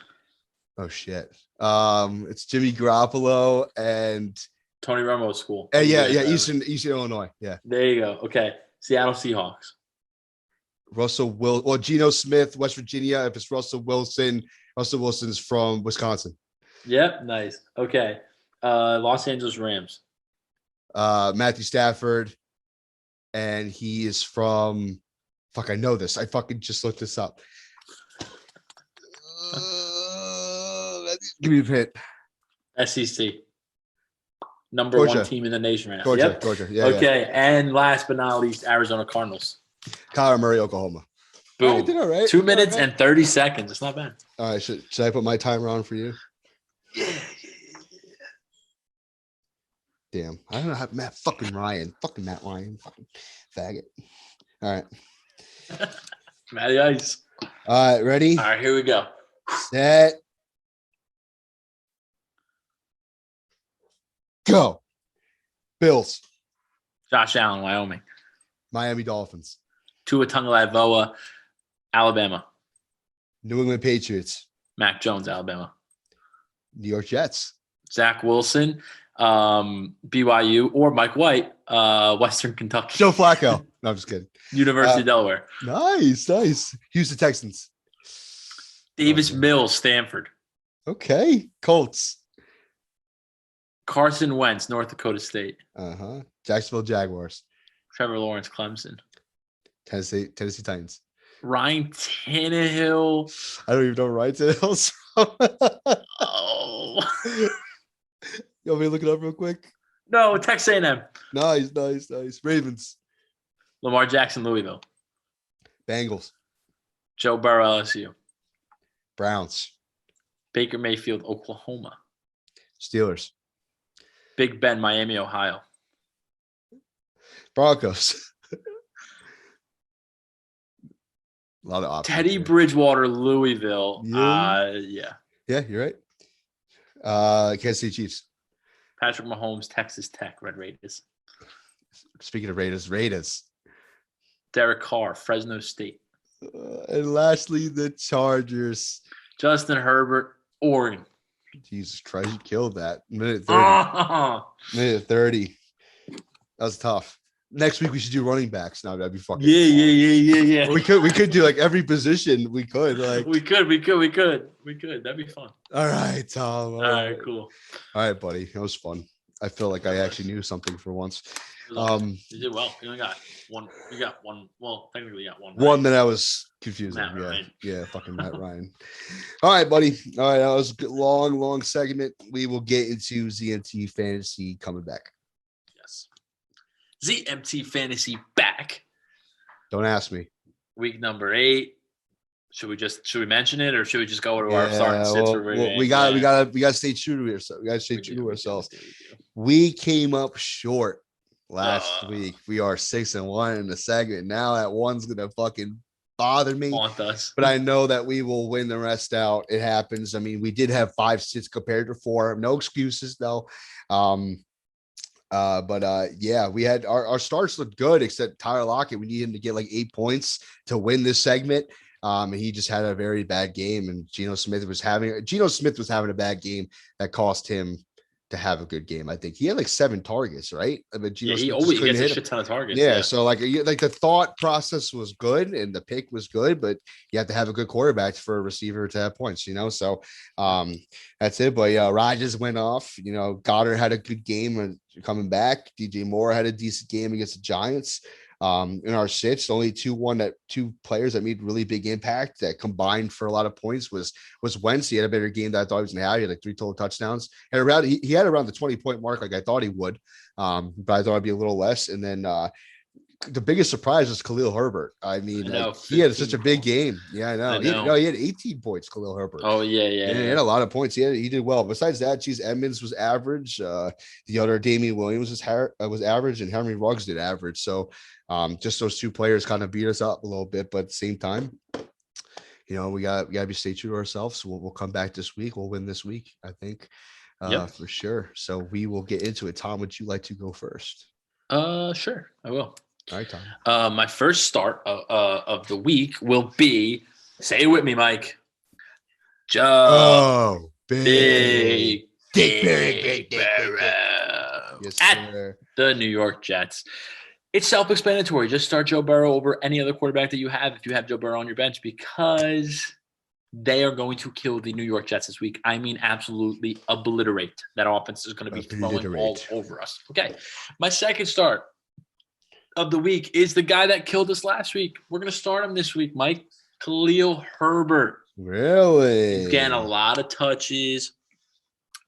Oh shit. It's Jimmy Garoppolo and Tony Romo's school. Yeah, Eastern Illinois. Yeah. There you go. Okay. Seattle Seahawks. Geno Smith, West Virginia. If it's Russell Wilson's from Wisconsin. Yep, nice. Okay. Los Angeles Rams. Matthew Stafford, and he is from I know this. I fucking just looked this up. Give me a hint. SEC. Number Georgia. 1 team in the nation right now. Georgia. Yeah. Okay, yeah. And last but not least, Arizona Cardinals. Kyler Murray, Oklahoma. Boom. I did all right. 2 minutes and 30 seconds. It's not bad. All right. Should I put my timer on for you? Yeah. Damn. I don't know how Matt Ryan. Fucking Matt Ryan. Fucking faggot. All right. Matty Ice. All right. Ready? All right. Here we go. Set. Go. Bills. Josh Allen, Wyoming. Miami Dolphins. Tua Tagovailoa, Alabama. New England Patriots. Mac Jones, Alabama. New York Jets. Zach Wilson, BYU, or Mike White, Western Kentucky. Joe Flacco. No, I'm just kidding. University of Delaware. Nice. Houston Texans. Davis Mills, Stanford. Okay. Colts. Carson Wentz, North Dakota State. Jacksonville Jaguars. Trevor Lawrence, Clemson. Tennessee Titans. Ryan Tannehill. I don't even know Ryan Tannehill's from. Oh. You want me to look it up real quick? No, Texas A&M. Nice. Ravens. Lamar Jackson, Louisville. Bengals. Joe Burrow, LSU. Browns. Baker Mayfield, Oklahoma. Steelers. Big Ben, Miami, Ohio. Broncos. A lot of options. Teddy Bridgewater, Louisville. Yeah. Yeah, you're right. Kansas City Chiefs. Patrick Mahomes, Texas Tech, Red Raiders. Speaking of Raiders. Derek Carr, Fresno State. And lastly, the Chargers. Justin Herbert, Oregon. Jesus Christ, you killed that. Minute 30. Minute 30. That was tough. next week we should do running backs. Now that'd be fucking Yeah. We could do like every position. We could like we could. That'd be fun. All right, Tom. All right, cool. All right, buddy. That was fun. I feel like I actually knew something for once. You did well. You only got one. You got one. Well, technically, you got one. One that I was confusing. Matt Ryan. Yeah, fucking Matt Ryan. All right, buddy. All right, that was a good, long segment. We will get into ZMT fantasy coming back. Yes. ZMT fantasy back. Don't ask me. Week number 8. Should we mention it, or should we just go to our starting sits? We gotta stay true to ourselves. We gotta stay true to ourselves. We came up short last week. We are 6-1 in the segment. Now that one's gonna fucking bother me. But I know that we will win the rest out. It happens. I mean, we did have 5 sits compared to 4. No excuses though. Yeah, we had our starts looked good, except Tyler Lockett. We need him to get like 8 points to win this segment. And he just had a very bad game, and Geno Smith was having a bad game that cost him to have a good game. I think he had like 7 targets, right? I mean, he always gets a shit ton of targets. Yeah, so like the thought process was good and the pick was good, but you have to have a good quarterback for a receiver to have points, So that's it. But yeah, Rodgers went off. Goddard had a good game coming back. DJ Moore had a decent game against the Giants. In our sits, only two players that made really big impact that combined for a lot of points was Wentz. He had a better game than I thought he was going to have. He had like 3 total touchdowns. And he had around the 20-point mark like I thought he would, but I thought it'd be a little less. And then the biggest surprise was Khalil Herbert. I mean, he had such a big game. Yeah, I know. He had 18 points, Khalil Herbert. Oh, yeah. He had a lot of points. He did well. Besides that, Edmonds was average. The other Damian Williams was average, and Henry Ruggs did average. So just those 2 players kind of beat us up a little bit. But at the same time, we got to be stay true to ourselves. So we'll come back this week. We'll win this week, I think, for sure. So we will get into it. Tom, would you like to go first? Sure, I will. All right, Tom. My first start of the week will be, say it with me, Mike. Joe Big Burrow. Yes, at the New York Jets. It's self-explanatory. Just start Joe Burrow over any other quarterback that you have if you have Joe Burrow on your bench, because they are going to kill the New York Jets this week. I mean, absolutely obliterate. That offense is going to be throwing all over us. Okay, my second start of the week is the guy that killed us last week. We're going to start him this week, Mike. Khalil Herbert. Really? He's getting a lot of touches,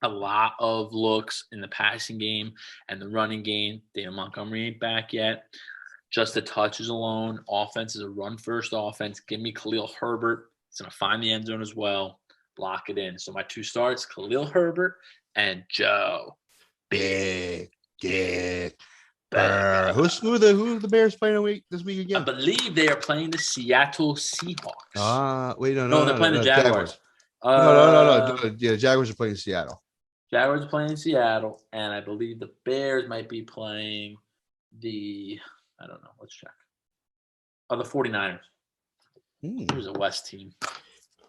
a lot of looks in the passing game and the running game. David Montgomery ain't back yet. Just the touches alone. Offense is a run-first offense. Give me Khalil Herbert. He's going to find the end zone as well. Block it in. So my 2 starts, Khalil Herbert and Joe Big Burrow. Who are the Bears playing this week again? I believe they are playing the Seattle Seahawks. Wait, no, they're playing the Jaguars. No. Yeah, Jaguars are playing Seattle. Jaguars are playing Seattle, and I believe the Bears might be playing I don't know. Let's check. The 49ers. Who's a West team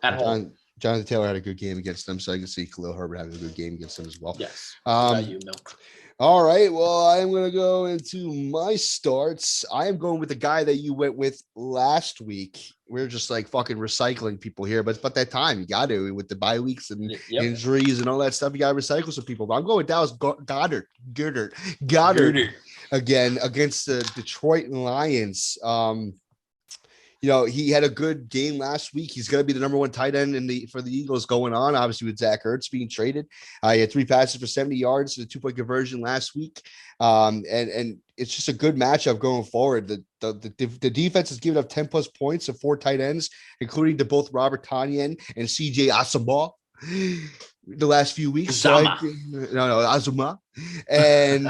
at home. Jonathan Taylor had a good game against them, so I can see Khalil Herbert having a good game against them as well. Yes. What about you, Milk? All right. Well, I'm going to go into my starts. I am going with the guy that you went with last week. We're just like fucking recycling people here, but it's about that time. You got to, with the bye weeks and injuries and all that stuff. You got to recycle some people. But I'm going with Dallas Goddard again against the Detroit Lions. He had a good game last week. He's going to be the number 1 tight end for the Eagles going on, obviously, with Zach Ertz being traded. He had 3 passes for 70 yards to the 2-point conversion last week. And it's just a good matchup going forward. The defense has given up 10+ points to 4 tight ends, including to both Robert Tonyan and CJ Asamoah the last few weeks. Azuma. And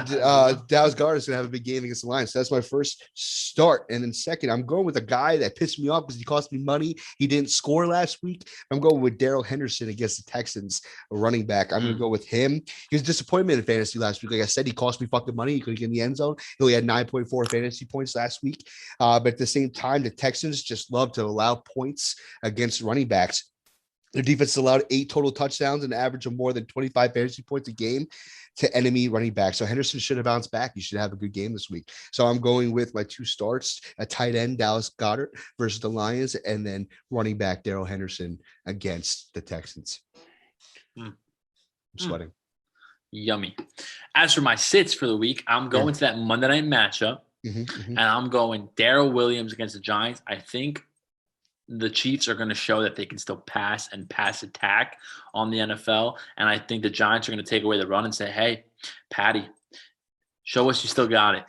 Dallas Goedert is going to have a big game against the Lions. So that's my first start. And then second, I'm going with a guy that pissed me off because he cost me money. He didn't score last week. I'm going with Daryl Henderson against the Texans, a running back. I'm going to go with him. He was a disappointment in fantasy last week. Like I said, he cost me fucking money. He couldn't get in the end zone. He only had 9.4 fantasy points last week. But at the same time, the Texans just love to allow points against running backs. Their defense allowed 8 total touchdowns and an average of more than 25 fantasy points a game to enemy running back. So Henderson should have bounced back. He should have a good game this week. So I'm going with my 2 starts, a tight end, Dallas Goedert versus the Lions, and then running back Daryl Henderson against the Texans. I'm sweating. Yummy. As for my sits for the week, I'm going to that Monday night matchup, and I'm going Daryl Williams against the Giants. I think the Chiefs are going to show that they can still pass and pass attack on the NFL. And I think the Giants are going to take away the run and say, hey, Patty, show us you still got it.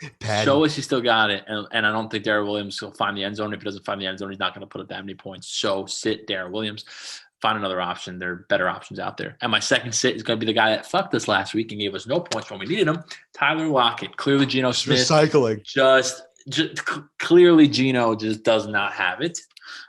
Show us you still got it. And I don't think Daryl Williams will find the end zone. If he doesn't find the end zone, he's not going to put up that many points. So sit Daryl Williams. Find another option. There are better options out there. And my second sit is going to be the guy that fucked us last week and gave us no points when we needed him, Tyler Lockett. Clearly, Geno Smith. Recycling. Just clearly, Geno just does not have it.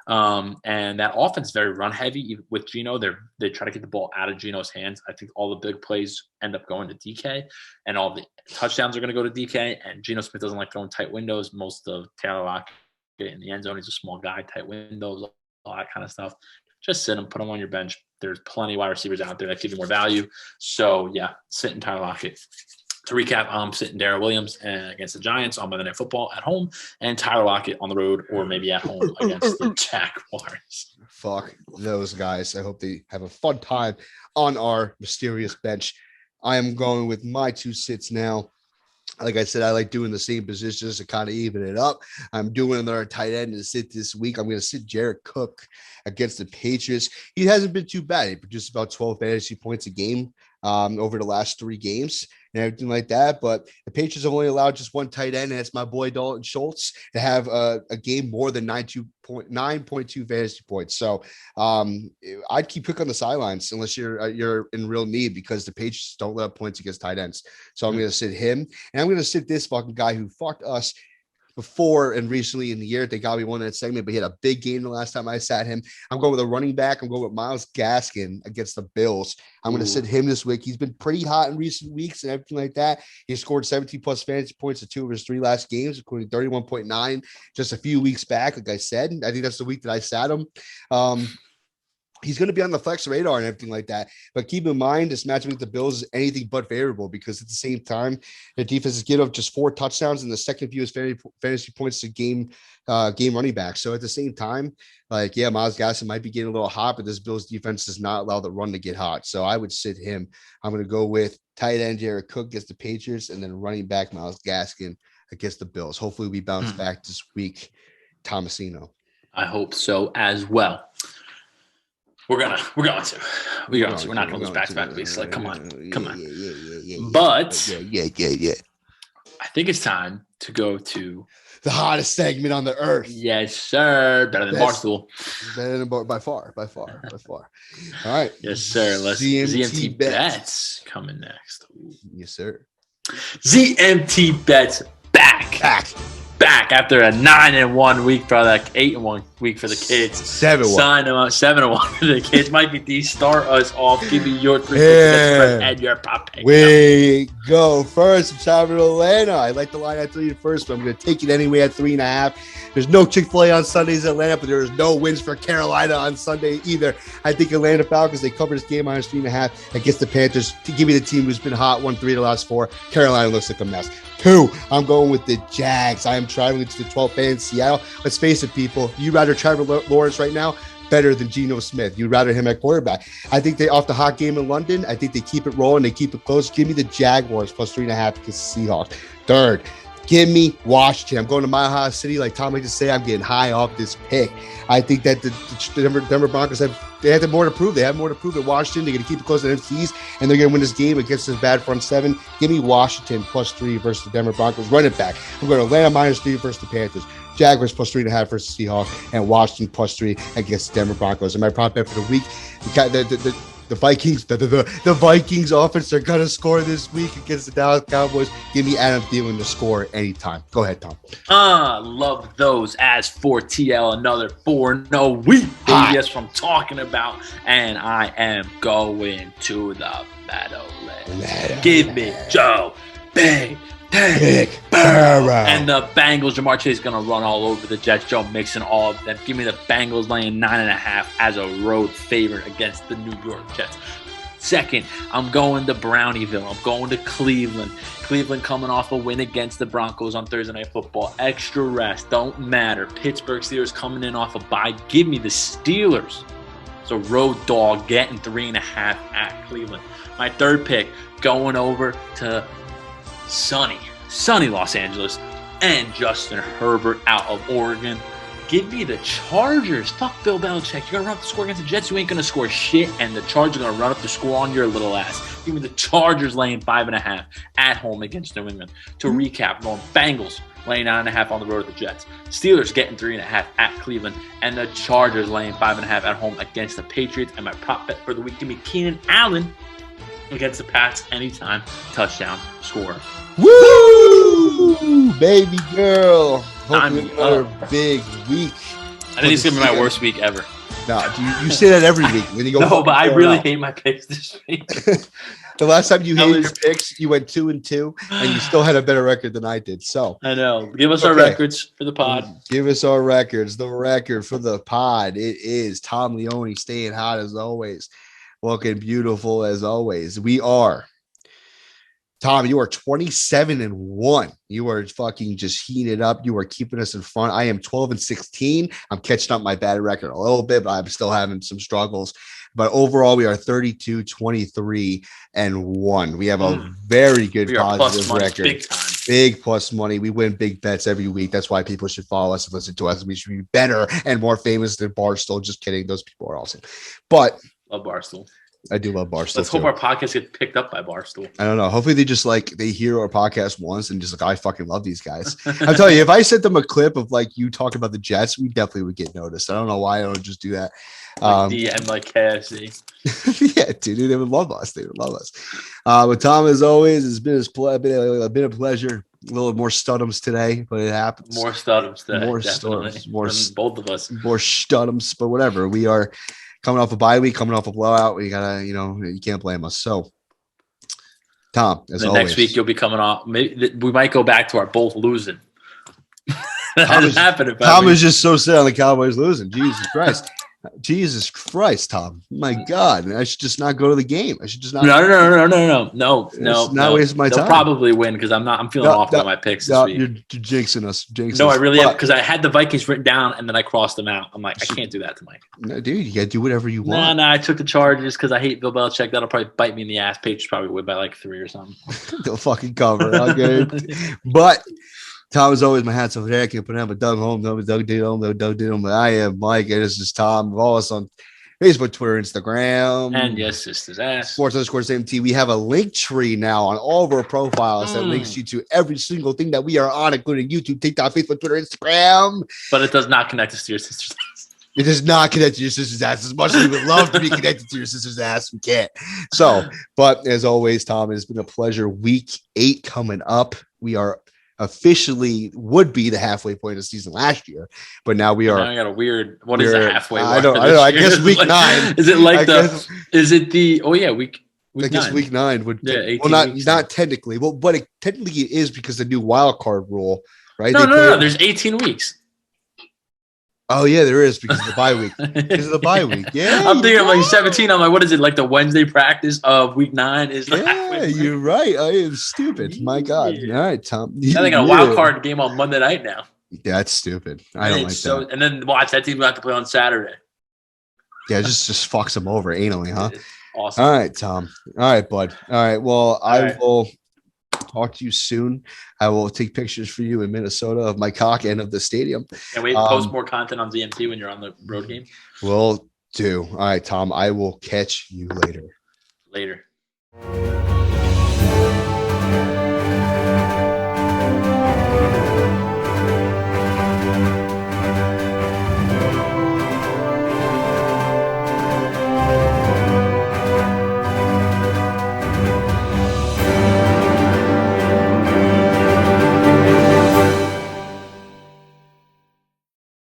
And that offense is very run heavy with Geno. They try to get the ball out of Geno's hands. I think all the big plays end up going to DK, and all the touchdowns are going to go to DK. And Geno Smith doesn't like throwing tight windows. Most of Taylor Lockett in the end zone, he's a small guy, tight windows, all that kind of stuff. Just sit him, put him on your bench. There's plenty of wide receivers out there that give you more value. So yeah, sit in Tyler Lockett. To recap, I'm sitting Daryl Williams against the Giants on Monday Night Football at home, and Tyler Lockett on the road or maybe at home against the Jaguars. Fuck those guys. I hope they have a fun time on our mysterious bench. I am going with my 2 sits now. Like I said, I like doing the same positions to kind of even it up. I'm doing another tight end to sit this week. I'm going to sit Jared Cook against the Patriots. He hasn't been too bad. He produced about 12 fantasy points a game over the last 3 games and everything like that. But the Patriots have only allowed just 1 tight end, and that's my boy Dalton Schultz, to have a game more than 9.2 fantasy points. So I'd keep Cook on the sidelines unless you're in real need, because the Patriots don't let up points against tight ends. So I'm going to sit him, and I'm going to sit this fucking guy who fucked us before and recently in the year. They got me one in that segment, but he had a big game the last time I sat him. I'm going with a running back. I'm going with Myles Gaskin against the Bills. I'm going to sit him this week. He's been pretty hot in recent weeks and everything like that. He scored 17 plus fantasy points in 2 of his 3 last games, including 31.9 just a few weeks back. Like I said, I think that's the week that I sat him. He's going to be on the flex radar and everything like that. But keep in mind, this matchup with the Bills is anything but favorable, because at the same time, the defense has given up just 4 touchdowns and the second fewest fantasy points to game running back. So at the same time, like, yeah, Myles Gaskin might be getting a little hot, but this Bills defense does not allow the run to get hot. So I would sit him. I'm going to go with tight end Jared Cook against the Patriots, and then running back Myles Gaskin against the Bills. Hopefully we bounce back this week, Tomasino. I hope so as well. We're going to. We're not going to lose back-to-back weeks. Like, come on. But I think it's time to go to the hottest segment on the earth. Yes, sir. Better than Barstool. Better than by far. All right. Yes, sir. Let's ZMT bets coming next. Ooh. Yes, sir. ZMT bets back after a 9-1 week, probably like 8-1 week for the kids. 7-1. Sign them up. 7-1 for the kids. Mikey D, start us off. Give me your 3 picks and your pop pick. We go first. I'm traveling to Atlanta. I like the line at 3 first, but I'm going to take it anyway at 3.5. There's no Chick-fil-A on Sundays in Atlanta, but there is no wins for Carolina on Sunday either. I think Atlanta Falcons, they cover this game minus 3.5 against the Panthers. To give me the team who's been hot, won 3 of the last 4. Carolina looks like a mess. 2, I'm going with the Jags. I am traveling to the 12th fan in Seattle. Let's face it, people. You'd rather Trevor Lawrence right now better than Geno Smith. You'd rather him at quarterback. I think they off the hot game in London. I think they keep it rolling. They keep it close. Give me the Jaguars plus 3.5 against the Seahawks. 3rd, give me Washington. I'm going to Mile High City. Like Tom likes to say, I'm getting high off this pick. I think that the Denver Broncos have more to prove. They have more to prove at Washington. They're going to keep it close to the NFCs, and they're going to win this game against this bad front 7. Give me Washington plus 3 versus the Denver Broncos. Run it back. I'm going to Atlanta minus 3 versus the Panthers. Jaguars plus 3.5 versus Seahawks, and Washington plus 3 against the Denver Broncos. And my prop bet for the week, the Vikings, the Vikings offense are going to score this week against the Dallas Cowboys. Give me Adam Thielen to score anytime. Go ahead, Tom. Love those. As for TL, another 4-0 week. Baby, that's what I'm talking about. And I am going to the Meadowlands. Give me Joe Big Dick Burrow. And the Bengals, Jamar Chase is going to run all over the Jets. Joe Mixon, all of them. Give me the Bengals laying 9.5 as a road favorite against the New York Jets. Second, I'm going to Brownieville. I'm going to Cleveland. Cleveland coming off a win against the Broncos on Thursday Night Football. Extra rest. Don't matter. Pittsburgh Steelers coming in off a bye. Give me the Steelers. So road dog getting 3.5 at Cleveland. My third pick going over to sunny Los Angeles and Justin Herbert out of Oregon. Give me the Chargers. Fuck Bill Belichick. You're going to run up the score against the Jets. You ain't going to score shit, and the Chargers are going to run up the score on your little ass. Give me the Chargers laying 5.5 at home against New England. To recap, going Bengals laying 9.5 on the road at the Jets. Steelers getting 3.5 at Cleveland, and the Chargers laying 5.5 at home against the Patriots. And my prop bet for the week, give me Keenan Allen against the Pats anytime touchdown score. Woo, baby girl. Hopefully another big week. I think it's gonna be my worst week ever. No, you say that every week when you go. No, but I really hate my picks this week. The last time you hated your picks, you went 2-2, and you still had a better record than I did. So I know. Give us our records for the pod. Give us our records. The record for the pod. It is Tom Leone staying hot as always, looking beautiful as always. We are. Tom, you are 27-1. You are fucking just heating it up. You are keeping us in front. I am 12-16. I'm catching up my bad record a little bit, but I'm still having some struggles. But overall, we are 32-23-1. We have a very good positive record. Big time. Big plus money. We win big bets every week. That's why people should follow us and listen to us. We should be better and more famous than Barstool. Just kidding. Those people are awesome. But love Barstool. I do love Barstool. Let's hope our podcast gets picked up by Barstool. I don't know. Hopefully they just they hear our podcast once and just I fucking love these guys. I'm telling you, if I sent them a clip of you talking about the Jets, we definitely would get noticed. I don't know why I don't just do that. DM KFC. Yeah, dude, they would love us. They would love us. But Tom, as always, it's been a pleasure. A little more studums today, but it happens. More studums today. More studums. More both of us. More studums, but whatever. We are coming off a bye week, coming off a blowout. We gotta, you can't blame us. So, Tom, as always, next week you'll be coming off. Maybe we might go back to our both losing. Tom is just so sad on the Cowboys losing. Jesus Christ. Jesus Christ, Tom. My God. I should just not go to the game. I should just not. No. Not waste my time. They'll probably win because I'm feeling off on my picks this week. You're jinxing us. No, I really am because I had the Vikings written down and then I crossed them out. I'm like, I can't do that to Mike. No, dude, you got to do whatever you want. No, I took the Chargers because I hate Bill Belichick. That'll probably bite me in the ass. Patriots probably win by 3 or something. They'll fucking cover. Okay. But Tom, as always, my hat's off there. I can't put down, but Doug home, Doug did home, Doug did home. But I am Mike, and this is Tom. Follow us on Facebook, Twitter, Instagram. And yes, sister's ass. Sports _ ZMT. We have a link tree now on all of our profiles that links you to every single thing that we are on, including YouTube, TikTok, Facebook, Twitter, Instagram. But it does not connect us to your sister's ass. It does not connect to your sister's ass as much as we would love to be connected to your sister's ass. We can't. So, but as always, Tom, it has been a pleasure. Week 8 coming up. We are officially would be the halfway point of the season last year, but now we are. Now I got a weird. What is the halfway? I don't know. I guess week 9. Is it Is it the? Oh yeah, week. I guess 9. week 9 would. Yeah, well, not technically. Well, but technically it is because the new wild card rule, right? No. There's 18 weeks. Oh yeah, there is because of the bye week. Because of the bye week. Yeah, I'm thinking 17. I'm like, what is it? The Wednesday practice of week 9 is. Yeah, you're right. I am stupid. My God. All right, Tom. I think a wild card game on Monday night now. Yeah, that's stupid. I don't like that. And then watch that team have to play on Saturday. Yeah, just fucks them over anally, huh? Awesome. All right, Tom. All right, bud. All right. Well, I will talk to you soon. I will take pictures for you in Minnesota of my cock and of the stadium. And we post more content on ZMT when you're on the road game. Will do. All right, Tom. I will catch you later. Later.